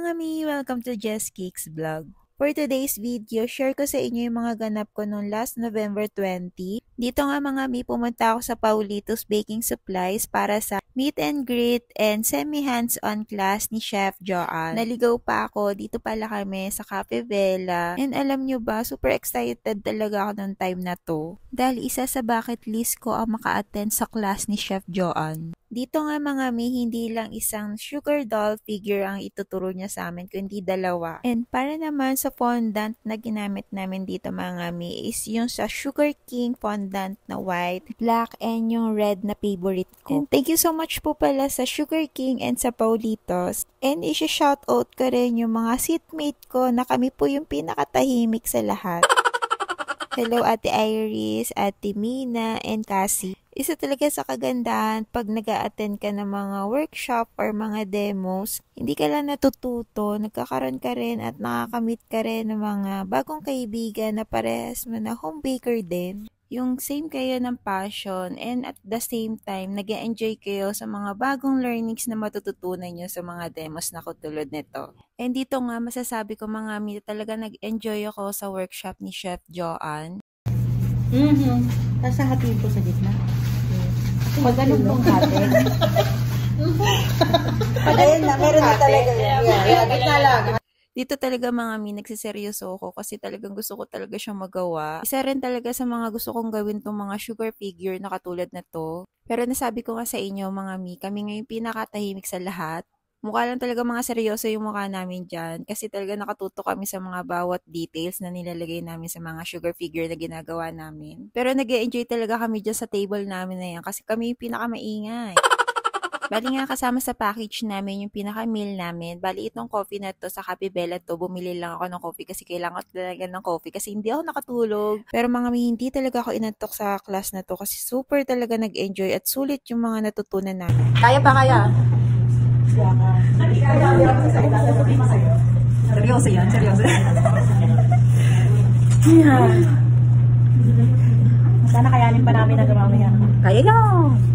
mga mi! Welcome to Jess Cakes Vlog. For today's video, share ko sa inyo yung mga ganap ko noong last November 20. Dito nga mga mi, pumunta ako sa Paulitos Baking Supplies para sa meet and greet and semi-hands-on class ni Chef Joanne. Naligaw pa ako, dito pala kami sa Cafe Bella. And alam nyo ba, super excited talaga ako noong time na to. Dahil isa sa bucket list ko ang maka-attend sa class ni Chef Joanne. Dito nga mga mi, hindi lang isang sugar doll figure ang ituturo niya sa amin, kundi dalawa. And para naman sa fondant na ginamit namin dito mga mi, is yung sa Sugar King fondant na white, black, and yung red na favorite ko. And thank you so much po pala sa Sugar King and sa Paulitos. And isha-shoutout ko rin yung mga seatmate ko na kami po yung pinakatahimik sa lahat. Hello Ate Iris, Ate Mina, and Cassie. Isa talaga sa kagandahan pag nag-a-attend ka ng mga workshop or mga demos, hindi ka lang natututo, nagkakaroon ka rin at nakakamit ka rin ng mga bagong kaibigan na parehas mo na home baker din. Yung same kayo ng passion and at the same time, nag-enjoy kayo sa mga bagong learnings na matututunan nyo sa mga demos na katulad nito. And dito nga, masasabi ko mga mi, talaga nag-enjoy ako sa workshop ni Chef Joanne. Tapos hatiin po sa gitna. Pag ganun pong hatin. Ayun na, meron na talaga. Gitna lang. Dito talaga mga mi, nagsiseryoso ako kasi talagang gusto ko talaga siyang magawa. Isa rin talaga sa mga gusto kong gawin tong mga sugar figure na katulad na to. Pero nasabi ko nga sa inyo mga mi, kami ngayon pinakatahimik sa lahat. Mukha lang talaga mga seryoso yung mukha namin dyan kasi talaga nakatuto kami sa mga bawat details na nilalagay namin sa mga sugar figure na ginagawa namin. Pero nag-e-enjoy talaga kami dyan sa table namin na yan kasi kami yung pinakamaingay. Bali nga kasama sa package namin yung pinaka-meal namin. Bali itong coffee na to sa Cafe Bella to, bumili lang ako ng coffee kasi kailangan ko talaga ng coffee kasi hindi ako nakatulog. Pero mga hindi talaga ako inantok sa class na to kasi super talaga nag-enjoy at sulit yung mga natutunan namin. Kaya pa kaya? Seryoso yan, seryoso. Sana kayanin pa namin na dumami yan. Kaya yan!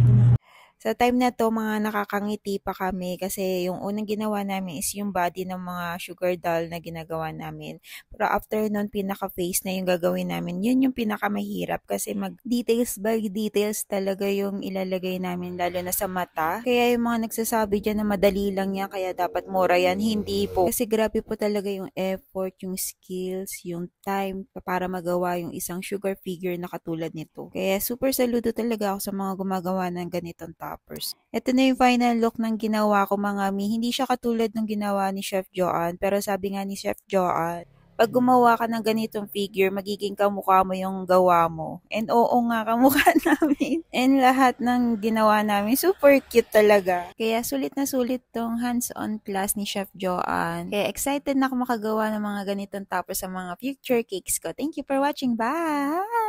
Sa time na to, mga nakakangiti pa kami kasi yung unang ginawa namin is yung body ng mga sugar doll na ginagawa namin. Pero after nun, pinaka-face na yung gagawin namin. Yun yung pinakamahirap kasi mag-details by details talaga yung ilalagay namin lalo na sa mata. Kaya yung mga nagsasabi dyan na madali lang yan kaya dapat mura yan. Hindi po. Kasi grabe po talaga yung effort, yung skills, yung time para magawa yung isang sugar figure na katulad nito. Kaya super saludo talaga ako sa mga gumagawa ng ganitong toppers. Ito na yung final look ng ginawa ko mga mi. Hindi siya katulad ng ginawa ni Chef Joanne. Pero sabi nga ni Chef Joanne, pag gumawa ka ng ganitong figure, magiging kamukha mo yung gawa mo. And oo nga, kamukha namin. And lahat ng ginawa namin, super cute talaga. Kaya sulit na sulit tong hands-on class ni Chef Joanne. Kaya excited na ako makagawa ng mga ganitong toppers sa mga future cakes ko. Thank you for watching. Bye!